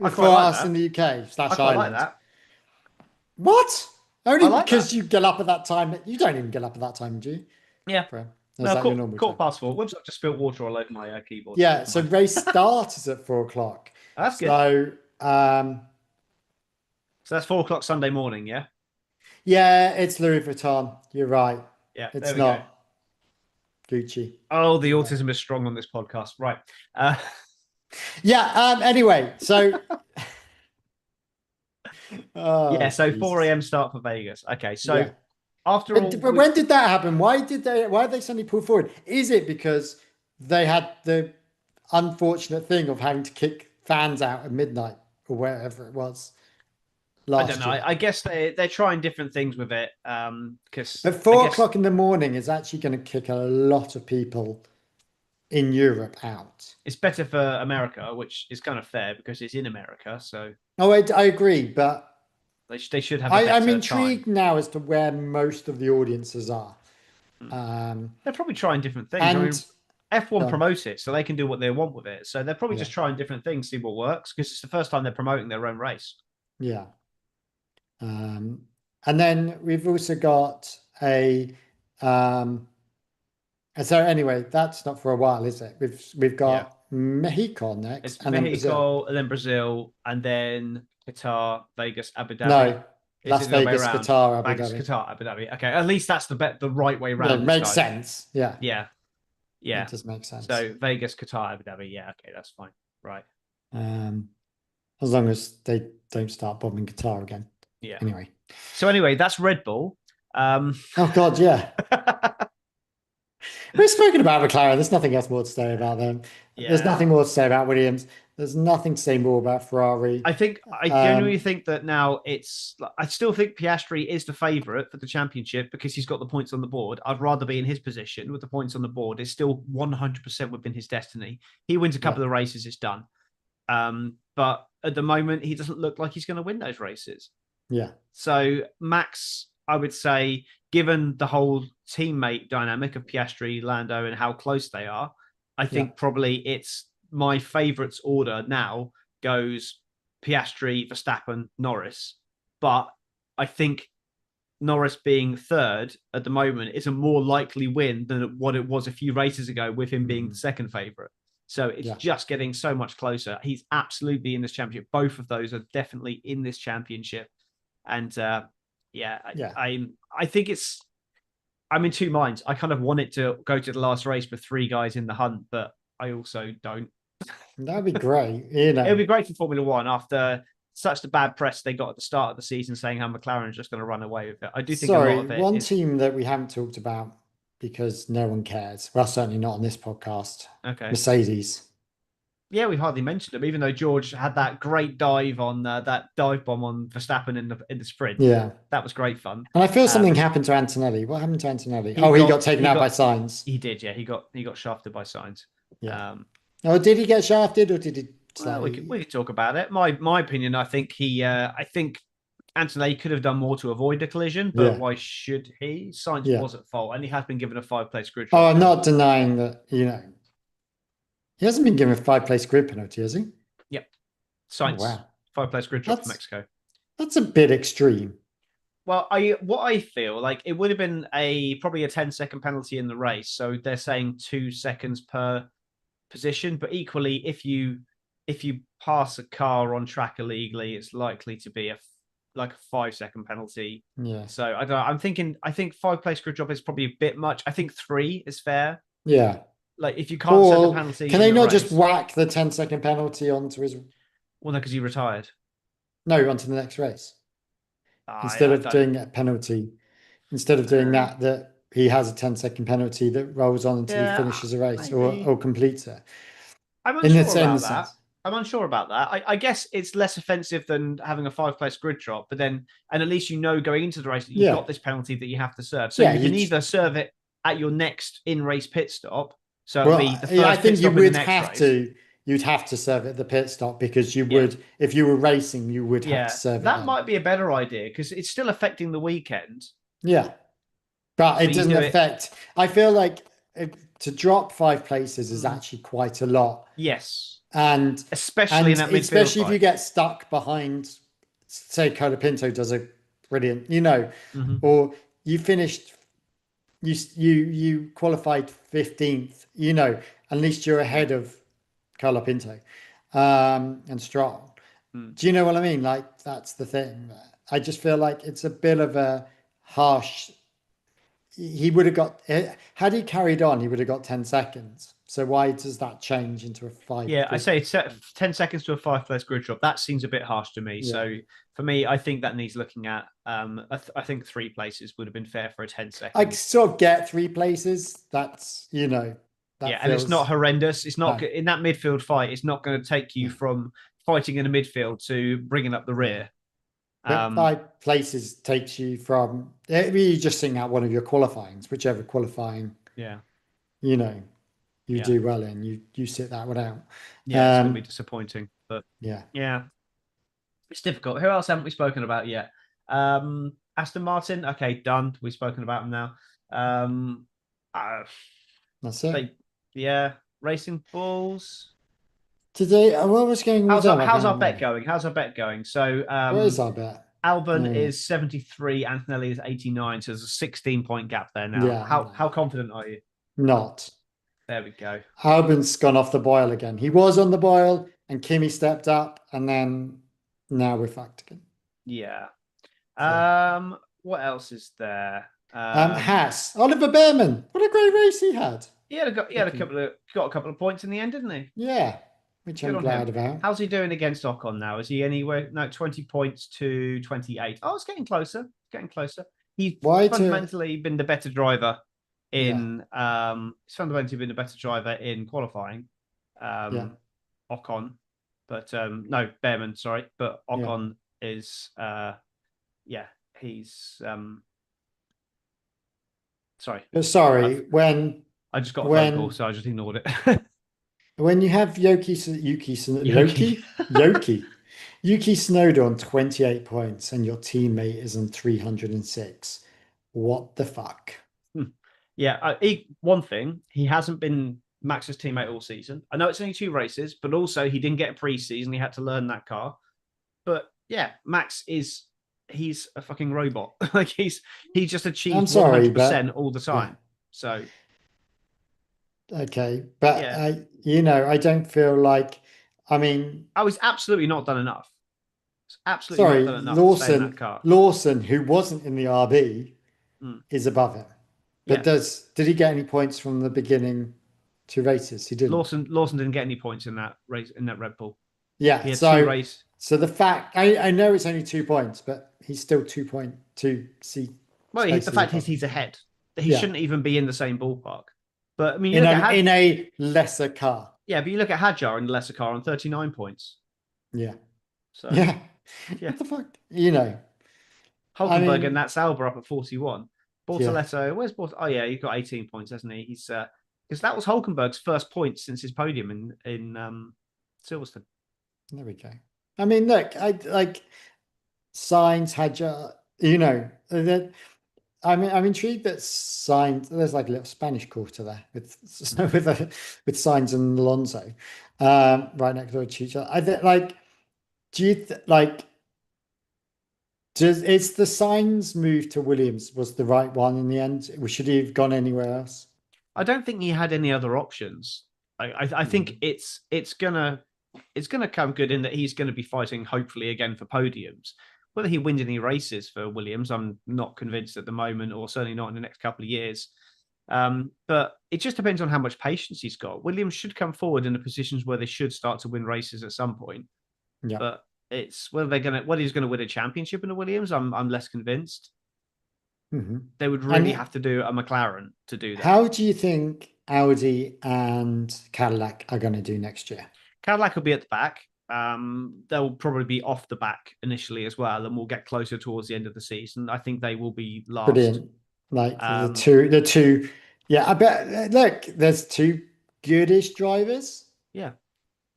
For us in the UK / Ireland. Like that. What? Only because you get up at that time. You don't even get up at that time, do you? Yeah. Quarter past 4. Whoops, I just spilled water all over my keyboard. Yeah, so race start is at 4 o'clock. That's good. So that's 4 o'clock Sunday morning, yeah? Yeah, it's Louis Vuitton. You're right. Yeah, It's there we go. not Gucci. Oh, the autism is strong on this podcast, right? Yeah. Anyway, so. Yeah, so Jesus. 4 a.m. start for Vegas. Okay, so Yeah. after all, But when did that happen? Why did they suddenly pull forward? Is it because they had the unfortunate thing of having to kick fans out at midnight or wherever it was I last don't know. year? I guess they're trying different things with it. Because But 4 o'clock in the morning is actually going to kick a lot of people in Europe out. it's better for America, which is kind of fair because it's in America. So Oh, I agree, but they should have a better I'm intrigued time. now as to where most of the audiences are. They're probably trying different things. I mean, And F1 promotes it, so they can do what they want with it. So they're probably just trying different things, see what works, because it's the first time they're promoting their own race. yeah. And then we've also got a so anyway, that's not for a while, is it? We've got Mexico next, It's and then Brazil. Mexico, and then Brazil, and then Qatar, Vegas, Abu Dhabi. No, Is Las it the other way Vegas, around? Qatar, Abu Vegas, Dhabi. Qatar, Abu Dhabi. Okay, at least that's the right way Yeah, round. it makes sense. Yeah, Yeah. it does make sense. So Vegas, Qatar, Abu Dhabi. Yeah, okay, that's fine. Right. As long as they don't start bombing Qatar again. Yeah. Anyway. So anyway, that's Red Bull. Oh God, yeah. We've spoken about McLaren. There's nothing else more to say about them. Yeah. There's nothing more to say about Williams. There's nothing to say more about Ferrari. I genuinely think that now I still think Piastri is the favourite for the championship because he's got the points on the board. I'd rather be in his position with the points on the board. It's still 100% within his destiny. He wins a couple of races, it's done. But at the moment, he doesn't look like he's going to win those races. Yeah. So Max, I would say, given the whole teammate dynamic of Piastri, Lando, and how close they are, I think probably it's my favourites order now goes Piastri, Verstappen, Norris. But I think Norris being third at the moment is a more likely win than what it was a few races ago with him being the second favourite. So it's just getting so much closer. He's absolutely in this championship. Both of those are definitely in this championship. And I think I'm in two minds. I kind of want it to go to the last race with three guys in the hunt, but I also don't. That'd be great. It'd be great for Formula One after such the bad press they got at the start of the season saying how McLaren is just going to run away with it. I do think a lot of it one team that we haven't talked about because no one cares. Well, certainly not on this podcast. Okay. Mercedes. Yeah, we hardly mentioned them, even though George had that great dive on that dive bomb on Verstappen in the sprint. Yeah, that was great fun. And I feel something happened to Antonelli. What happened to Antonelli? He got taken out by Sainz. He did, yeah. He got shafted by Sainz. Yeah. Did he get shafted, or did he? Well, we could talk about it. My opinion, I think Antonelli could have done more to avoid the collision, but why should he? Sainz was at fault, and he has been given a 5-place grid. Oh, I'm not denying that. He hasn't been given a 5-place grid penalty, has he? Yep. Sainz. Oh, wow. 5-place grid drop for Mexico. That's a bit extreme. Well, I feel like it would have been probably a 10-second penalty in the race. So they're saying 2 seconds per position, but equally, if you pass a car on track illegally, it's likely to be a 5-second penalty. Yeah. So I think 5-place grid drop is probably a bit much. I think 3 is fair. Yeah. Like if you can't set the penalty, can they not just whack the 10-second penalty onto his? Well, no, because he retired. No, onto the next race. Instead of doing a penalty, that he has a 10-second penalty that rolls on until he finishes a race or completes it. I'm unsure about that. I guess it's less offensive than having a 5-place grid drop, but then, and at least going into the race that you've got this penalty that you have to serve. So you can either serve it at your next in-race pit stop. So it'll be the first I think you would have race. to. You'd have to serve it at the pit stop because you would, if you were racing, you would have to serve it. That might be a better idea because it's still affecting the weekend. Yeah, but it doesn't affect. I feel like to drop 5 places is actually quite a lot. Yes, and especially in that midfield especially fight. If you get stuck behind, say, Colapinto does a brilliant, or you finished. You qualified 15th, at least you're ahead of Colapinto and Stroll. Do you know what I mean? Like, that's the thing. I just feel like it's a bit of a harsh, he would have got, had he carried on, he would have got 10 seconds. So why does that change into a 5? Yeah, I say 10 seconds to a 5-place grid drop. That seems a bit harsh to me. Yeah. So for me, I think that needs looking at. I think 3 places would have been fair for a 10-second. I sort of get 3 places. That's, that and it's not horrendous. It's not No. in that midfield fight. It's not going to take you from fighting in the midfield to bringing up the rear. But 5 places takes you from, you just sing out one of your qualifyings, whichever qualifying, Yeah. you do well in, you sit that one out. Yeah, it's going to be disappointing, but yeah, it's difficult. Who else haven't we spoken about yet? Aston Martin. Okay, done. We've spoken about them now. That's it. Racing Bulls. Today, what was going on? How's our bet going? So, what is our bet? Albon is 73, Antonelli is 89. So there's a 16-point gap there now. Yeah, how confident are you? Not. There we go. Albon's gone off the boil again. He was on the boil, and Kimi stepped up, and then now we're fucked again. Yeah. What else is there? Haas, Oliver Behrman. What a great race he had. He had a couple of points in the end, didn't he? Yeah, which I'm glad about. How's he doing against Ocon now? Is he anywhere? No, 20 points to 28. Oh, it's getting closer. He's fundamentally been the better driver in qualifying. Ocon, but no, Behrman, sorry, but Ocon is he's sorry. When I just got a phone call, so I just ignored it. When you have Yuki Tsunoda on 28 points and your teammate is on 306, what the fuck? Yeah, one thing, he hasn't been Max's teammate all season. I know it's only 2 races, but also he didn't get a pre-season. He had to learn that car. But yeah, Max he's a fucking robot. Like he just achieved 100% all the time. Yeah. So okay, but I don't feel like, I was absolutely not done enough. Not done enough. Lawson, who wasn't in the RB, is above him. But did he get any points from the beginning 2 races? He didn't. Lawson didn't get any points in that race, in that Red Bull. Yeah, he had 2 races. So the fact, I know it's only 2 points, but he's still 2.2 C. Well, the fact is he's ahead. He shouldn't even be in the same ballpark. But I mean, in a lesser car. Yeah, but you look at Hadjar in the lesser car on 39 points. Yeah. So what the fuck? Hulkenberg and that Sauber up at 41. Bortoletto, where's Bortoletto? Oh yeah, he got 18 points, hasn't he? He's because that was Hulkenberg's first point since his podium in Silverstone. There we go. I mean, look, I like Sainz, Hadjar. That I'm intrigued that Sainz. There's like a little Spanish quarter there with Sainz and Alonso, right next door to each other. I think, like, it's the Sainz move to Williams was the right one in the end? Should he have gone anywhere else? I don't think he had any other options. I think it's gonna come good in that he's going to be fighting hopefully again for podiums. Whether he wins any races for Williams, I'm not convinced at the moment, or certainly not in the next couple of years. But it just depends on how much patience he's got. Williams should come forward in the positions where they should start to win races at some point. Yeah. But it's whether he's going to win a championship in the Williams. I'm less convinced. Mm-hmm. They would really have to do a McLaren to do that. How do you think Audi and Cadillac are going to do next year? Cadillac will be at the back. They'll probably be off the back initially as well, and we'll get closer towards the end of the season. I think they will be last. Brilliant. Like the two. Yeah, I bet. Look, there's 2 goodish drivers. Yeah.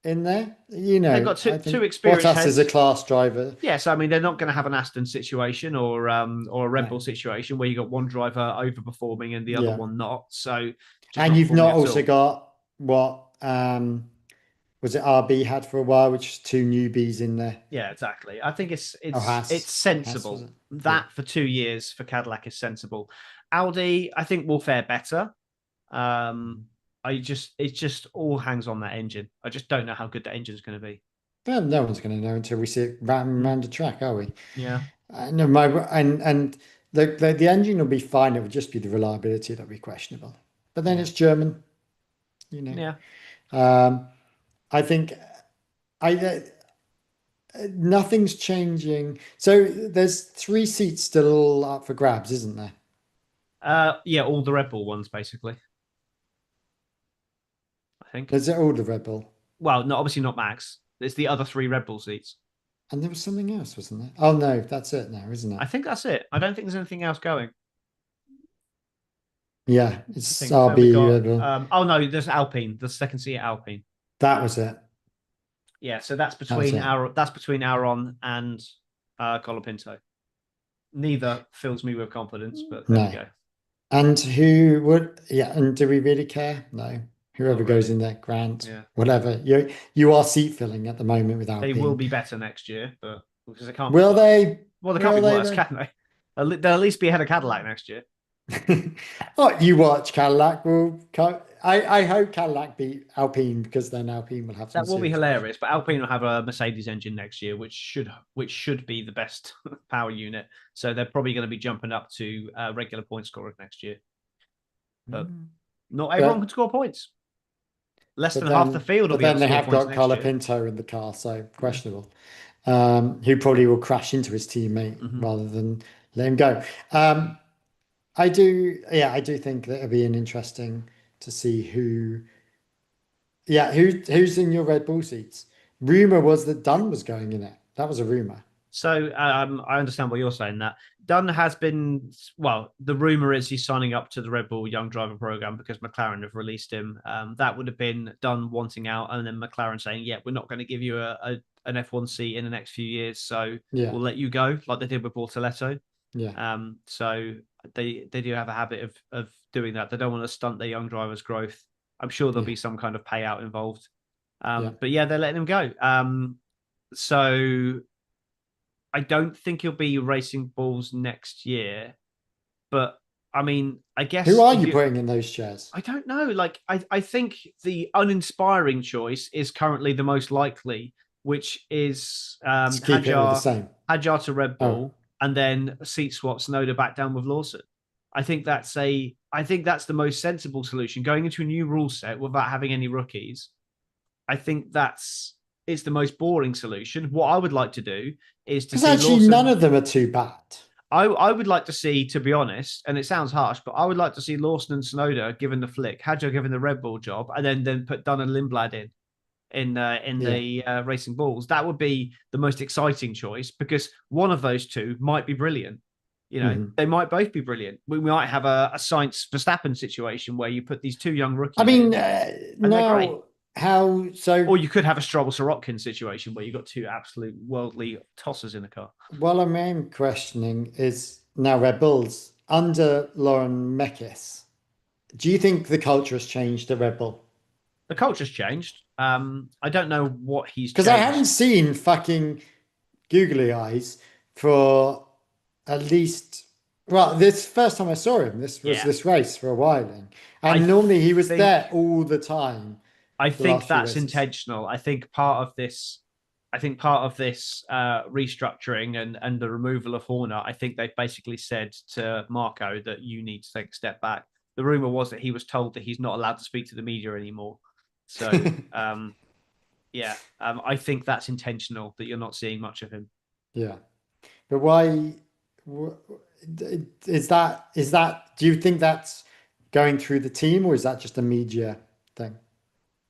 In there, they've got two experienced Bottas heads. Is a class driver. Yes, I mean they're not going to have an Aston situation or a Red Bull situation where you got one driver overperforming and the other one not. So, and you've not also got what was it RB had for a while, which is 2 newbies in there. Yeah, exactly. I think it's sensible. That for 2 years for Cadillac is sensible. Audi, I think will fare better. It just all hangs on that engine. I just don't know how good that engine is going to be. Well, no one's going to know until we see it around the track, are we? Yeah. And the engine will be fine. It would just be the reliability that will be questionable. But then it's German, you know. Yeah. I think nothing's changing. So there's 3 seats still up for grabs, isn't there? Yeah, all the Red Bull ones basically. I think. Is it all the Red Bull? Well, no, obviously not Max. It's the other 3 Red Bull seats. And there was something else, wasn't there? Oh no, that's it now, isn't it? I think that's it. I don't think there's anything else going. Yeah, it's So we RB got, Red Bull. oh no, there's Alpine, the second seat at Alpine. That was it. Yeah, so that's between Aron and Colapinto. Neither fills me with confidence, but there we go. And who would? Yeah, and do we really care? No. Whoever goes in there, Grant, whatever. You are seat filling at the moment with Alpine. They will be better next year, but because they can't. Will they? Well, they can't be worse, can they? They'll at least be ahead of Cadillac next year. Oh, you watch Cadillac. I hope Cadillac beat Alpine, because then Alpine will have some. That will be hilarious. But Alpine will have a Mercedes engine next year, which should be the best power unit. So they're probably going to be jumping up to regular point scorers next year. But not everyone can score points. Less than half the field will be. But then they have got Colapinto in the car, so questionable. Who probably will crash into his teammate rather than let him go. I do think that it'll be an interesting to see who's in your Red Bull seats. Rumor was that Dunn was going in it. That was a rumor. So I understand what you're saying. That Dunn has been, well, the rumor is he's signing up to the Red Bull Young Driver Program because McLaren have released him. That would have been Dunn wanting out, and then McLaren saying, "Yeah, we're not going to give you an F1 seat in the next few years, so we'll let you go," like they did with Bortoletto. Yeah. So they do have a habit of doing that. They don't want to stunt their young drivers' growth. I'm sure there'll be some kind of payout involved. But yeah, they're letting him go. So I don't think he'll be racing balls next year. But I mean, I guess who are you putting in those chairs? I don't know. Like I think the uninspiring choice is currently the most likely, which is Hadjar to Red Bull. And then seat swap Tsunoda back down with Lawson. I think that's the most sensible solution. Going into a new rule set without having any rookies, I think it's the most boring solution. What I would like to do is to see actually Lawson, none of them are too bad. I would like to see, to be honest, and it sounds harsh, but I would like to see Lawson and Tsunoda given the flick, Hadjar given the Red Bull job, and then put Dunn and Lindblad in the racing balls. That would be the most exciting choice, because one of those two might be brilliant. You know, they might both be brilliant. We might have a Sainz Verstappen situation where you put these 2 young rookies. I mean, no, how so? Or you could have a Stroll Sorokin situation where you've got 2 absolute worldly tossers in the car. Well, I'm questioning is now Red Bulls under Lauren Mekies. Do you think the culture has changed at Red Bull? The culture's changed. I don't know what he's because I haven't seen fucking googly eyes for at least this first time I saw him. This was this race for a while, and normally he was there all the time. I think that's intentional. I think part of this restructuring and the removal of Horner, I think they've basically said to Marco that you need to take a step back. The rumor was that he was told that he's not allowed to speak to the media anymore. So, I think that's intentional, that you're not seeing much of him. Yeah. But why is that, do you think that's going through the team, or is that just a media thing?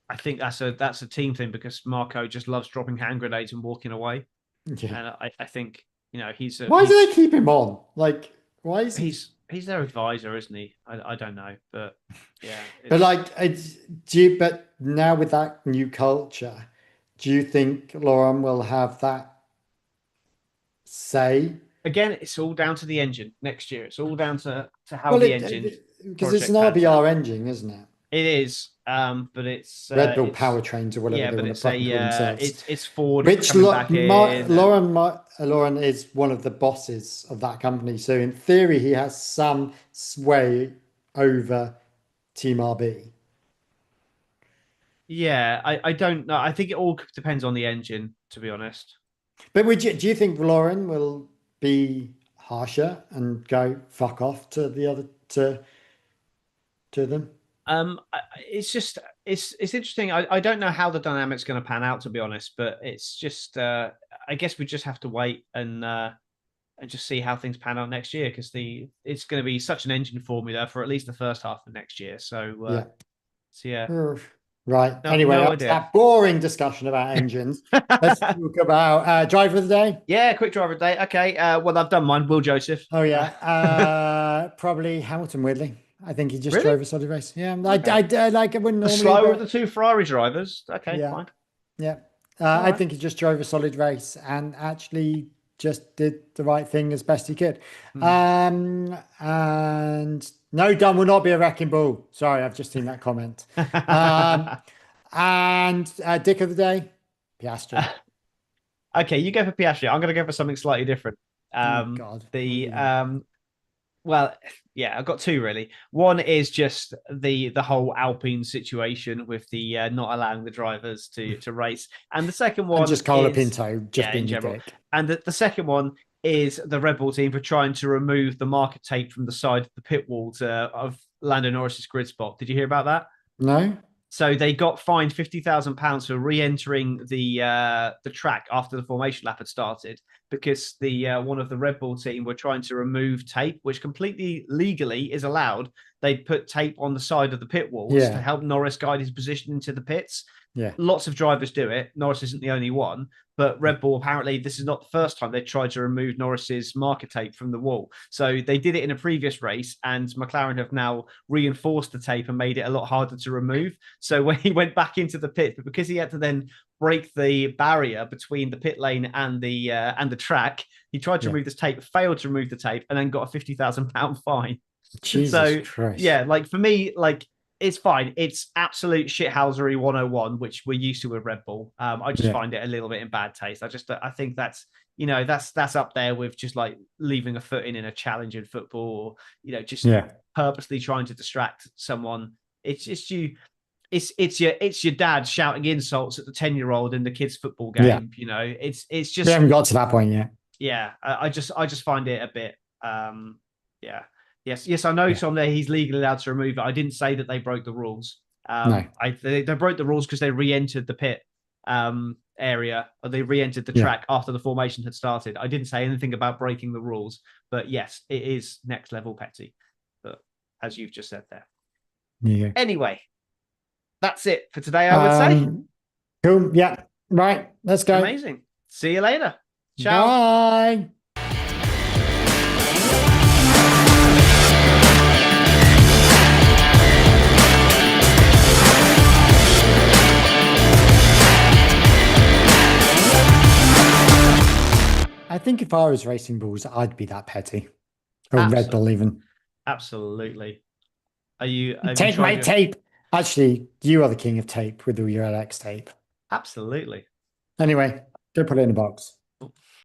I think that's a team thing, because Marco just loves dropping hand grenades and walking away. Yeah. And I think, why do they keep him on? Like, why is he's their advisor, isn't he? I don't know, but yeah. But now with that new culture, do you think Lauren will have that say? Again, it's all down to the engine next year. It's all down to how the engine, because it's an RBR engine, isn't it? It is, but it's Red Bull powertrains or whatever. Yeah, but it's Ford. Which Lauren is one of the bosses of that company, so in theory he has some sway over Team RB. Yeah, I don't know. I think it all depends on the engine, to be honest. But do you think Lauren will be harsher and go fuck off to the other to them? It's just it's interesting. I don't know how the dynamic's going to pan out, to be honest, but it's just I guess we just have to wait and just see how things pan out next year, because it's going to be such an engine formula for at least the first half of next year. So yeah. Right. No, Anyway, no after idea. that boring discussion about engines, let's talk about driver of the day. Yeah, quick driver of the day. Okay. Well, I've done mine. Will Joseph. Oh yeah, probably Hamilton. Weirdly, I think he just Really? drove a solid race. Yeah, Okay. I like it. Wouldn't The normally, slower but of the two Ferrari drivers. Okay, yeah, fine. yeah. All I right. think he just drove a solid race and actually just did the right thing as best he could. And no, Dunn will not be a wrecking ball. Sorry, I've just seen that comment. And Dick of the day, Piastri. Okay, you go for Piastri. I'm going to go for something slightly different. Oh God. Well, yeah, I've got two really. One is just the whole Alpine situation with the not allowing the drivers to race, and the second one And just Carlo is, Pinto just being in a general. dick. And the second one is the Red Bull team for trying to remove the marker tape from the side of the pit walls of Lando Norris's grid spot. Did you hear about that? No. So they got fined £50,000 for re-entering the track after the formation lap had started, because the one of the Red Bull team were trying to remove tape, which completely legally is allowed. They put tape on the side of the pit walls to help Norris guide his position into the pits. Yeah. Lots of drivers do it. Norris isn't the only one, but Red Bull, apparently this is not the first time they tried to remove Norris's marker tape from the wall. So they did it in a previous race, and McLaren have now reinforced the tape and made it a lot harder to remove. So when he went back into the pit, but because he had to then break the barrier between the pit lane and the track, he tried to remove this tape, failed to remove the tape, and then got a £50,000 fine. Jesus Christ. Yeah, like for me, like it's fine. It's absolute shithousery 101, which we're used to with Red Bull. I just find it a little bit in bad taste. I think that's that's up there with just like leaving a foot in a challenge in football, or just purposely trying to distract someone. It's just you. It's your dad shouting insults at the 10-year-old in the kids' football game. It's just we haven't got to that point yet. Yeah, I just find it a bit. Yes, I know, Tom. There, he's legally allowed to remove it. I didn't say that they broke the rules. No. They broke the rules because they re-entered the pit area, or they re-entered the track after the formation had started. I didn't say anything about breaking the rules, but yes, it is next level petty. But as you've just said there. Yeah. Anyway, that's it for today, I would say. Cool. Yeah. Right. Let's go. Amazing. See you later. Ciao. Bye. I think if I was racing bulls, I'd be that petty. Or Red Bull even. Absolutely. Take my tape. Actually, you are the king of tape with all your LX tape. Absolutely. Anyway, go put it in a box.